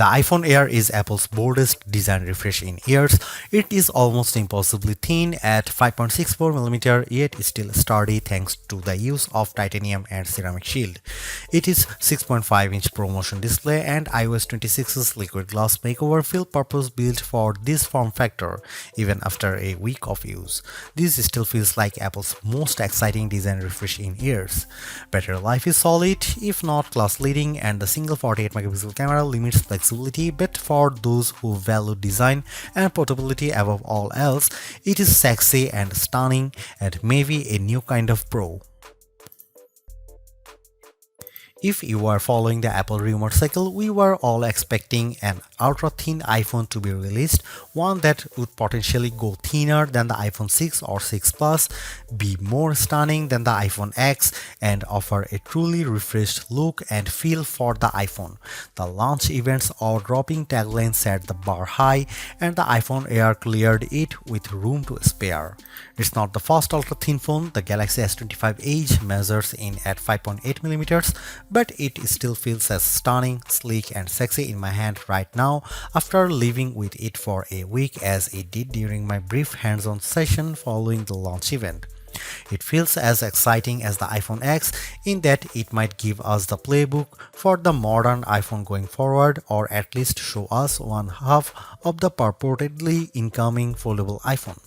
The iPhone Air is Apple's boldest design refresh in years. It is almost impossibly thin at 5.64mm, yet still sturdy thanks to the use of titanium and ceramic shield. It is 6.5-inch ProMotion display and iOS 26's liquid glass makeover feel purpose-built for this form factor, even after a week of use. This still feels like Apple's most exciting design refresh in years. Battery life is solid, if not class-leading, and the single 48-megapixel camera limits flexibility, but for those who value design and portability above all else, it is sexy and stunning and maybe a new kind of pro. If you are following the Apple rumor cycle, we were all expecting an ultra-thin iPhone to be released, one that would potentially go thinner than the iPhone 6 or 6 Plus, be more stunning than the iPhone X, and offer a truly refreshed look and feel for the iPhone. The launch event's awe-dropping tagline set the bar high, and the iPhone Air cleared it with room to spare. It's not the first ultra-thin phone. The Galaxy S25 Edge measures in at 5.8mm, but it still feels as stunning, sleek, and sexy in my hand right now after living with it for a week as it did during my brief hands-on session following the launch event. It feels as exciting as the iPhone X in that it might give us the playbook for the modern iPhone going forward, or at least show us one half of the purportedly incoming foldable iPhone.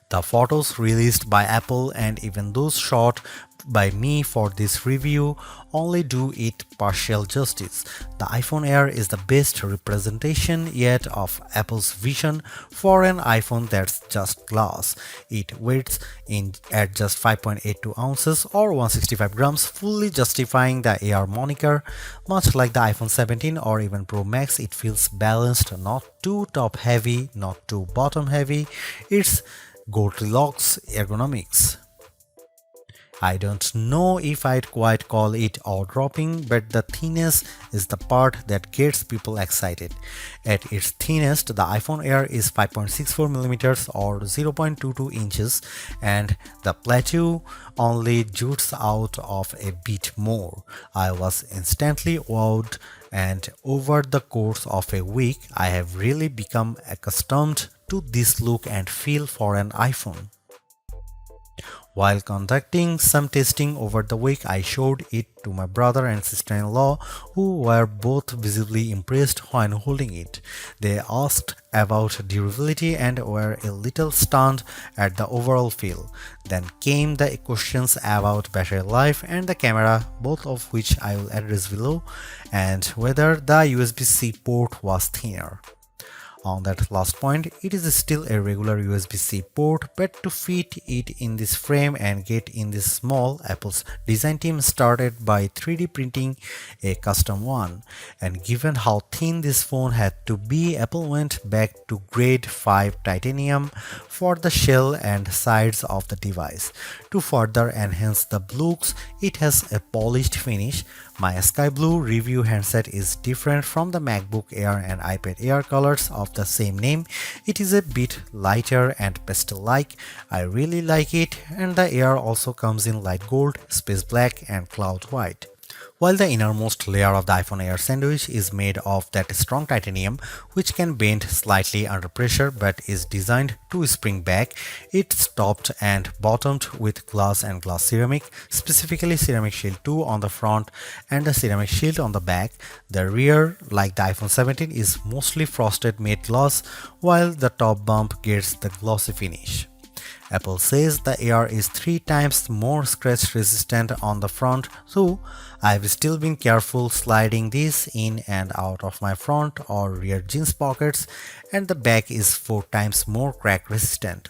The photos released by Apple and even those shot by me for this review only do it partial justice. The iPhone Air is the best representation yet of Apple's vision for an iPhone that's just glass. It weighs in at just 5.82 ounces or 165 grams, fully justifying the Air moniker. Much like the iPhone 17 or even Pro Max, it feels balanced, not too top heavy, not too bottom heavy. It's Goldilocks ergonomics. I don't know if I'd quite call it awe-dropping, but the thinness is the part that gets people excited. At its thinnest, the iPhone Air is 5.64mm or 0.22 inches, and the plateau only jutes out of a bit more. I was instantly wowed, and over the course of a week, I have really become accustomed to this look and feel for an iPhone. While conducting some testing over the week, I showed it to my brother and sister-in-law, who were both visibly impressed when holding it. They asked about durability and were a little stunned at the overall feel. Then came the questions about battery life and the camera, both of which I will address below, and whether the USB-C port was thinner. On that last point, it is still a regular USB-C port, but to fit it in this frame and get in this small, Apple's design team started by 3D printing a custom one. And given how thin this phone had to be, Apple went back to grade 5 titanium for the shell and sides of the device. To further enhance the looks, it has a polished finish. My sky blue review handset is different from the MacBook Air and iPad Air colors of the same name. It is a bit lighter and pastel-like. I really like it, and the Air also comes in light gold, space black, and cloud white. While the innermost layer of the iPhone Air sandwich is made of that strong titanium, which can bend slightly under pressure but is designed to spring back, it's topped and bottomed with glass and glass ceramic, specifically Ceramic Shield 2 on the front and the Ceramic Shield on the back. The rear, like the iPhone 17, is mostly frosted matte glass, while the top bump gets the glossy finish. Apple says the Air is 3 times more scratch resistant on the front, so I've still been careful sliding this in and out of my front or rear jeans pockets, and the back is 4 times more crack resistant.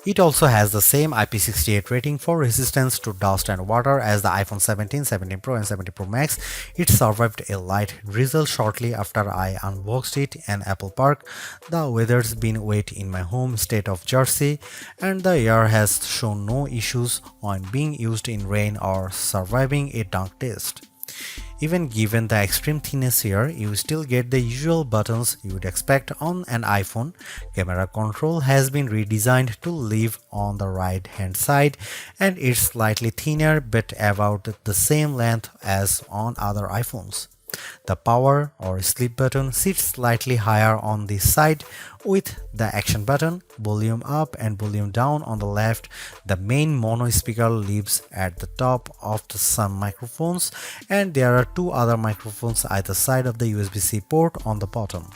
It also has the same IP68 rating for resistance to dust and water as the iPhone 17, 17 Pro and 17 Pro Max. It survived a light drizzle shortly after I unboxed it in Apple Park. The weather's been wet in my home state of Jersey, and the Air has shown no issues on being used in rain or surviving a dunk test. Even given the extreme thinness here, you still get the usual buttons you would expect on an iPhone. Camera control has been redesigned to live on the right hand side, and it's slightly thinner but about the same length as on other iPhones. The power or sleep button sits slightly higher on the side with the action button, volume up and volume down on the left. The main mono speaker lives at the top of some microphones, and there are two other microphones either side of the USB-C port on the bottom.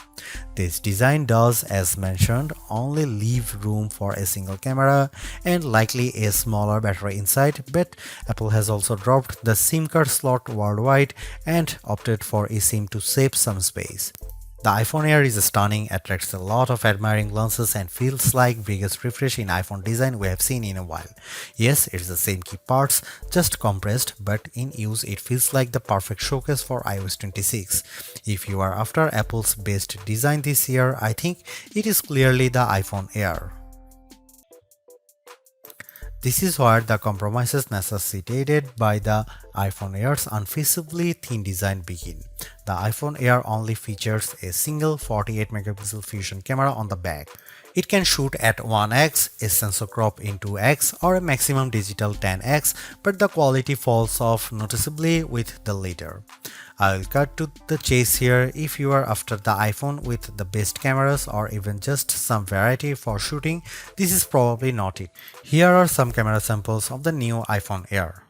This design does, as mentioned, only leave room for a single camera and likely a smaller battery inside, but Apple has also dropped the SIM card slot worldwide and opted for eSIM to save some space. The iPhone Air is stunning, attracts a lot of admiring glances, and feels like biggest refresh in iPhone design we have seen in a while. Yes, it's the same key parts, just compressed, but in use it feels like the perfect showcase for iOS 26. If you are after Apple's best design this year, I think it is clearly the iPhone Air. This is where the compromises necessitated by the iPhone Air's unfeasibly thin design begin. The iPhone Air only features a single 48 megapixel fusion camera on the back. It can shoot at 1x, a sensor crop in 2x, or a maximum digital 10x, but the quality falls off noticeably with the latter. I will cut to the chase here. If you are after the iPhone with the best cameras or even just some variety for shooting, this is probably not it. Here are some camera samples of the new iPhone Air.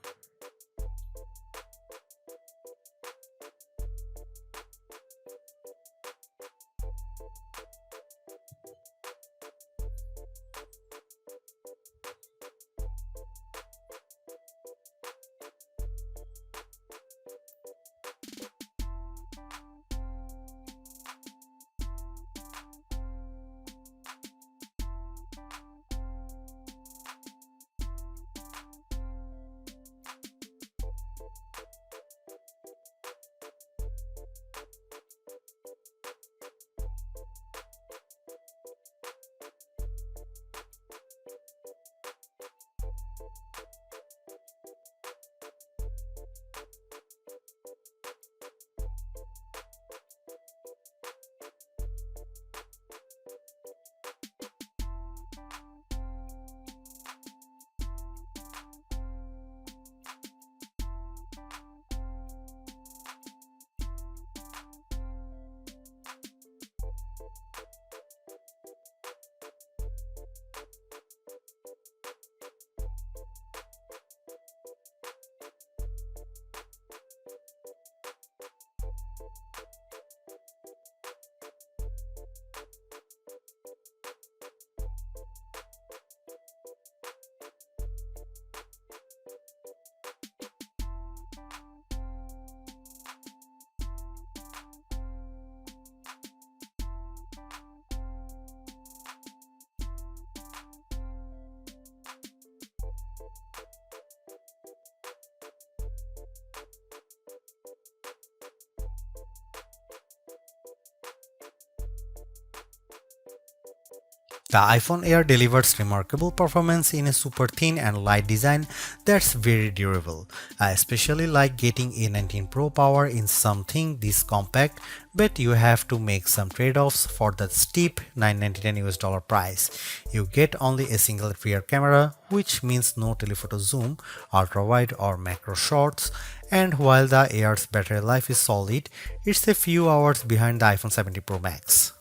The iPhone Air delivers remarkable performance in a super thin and light design that's very durable. I especially like getting A19 Pro power in something this compact, but you have to make some trade-offs for the steep $999 price. You get only a single rear camera, which means no telephoto zoom, ultra-wide or macro shots, and while the Air's battery life is solid, it's a few hours behind the iPhone 17 Pro Max.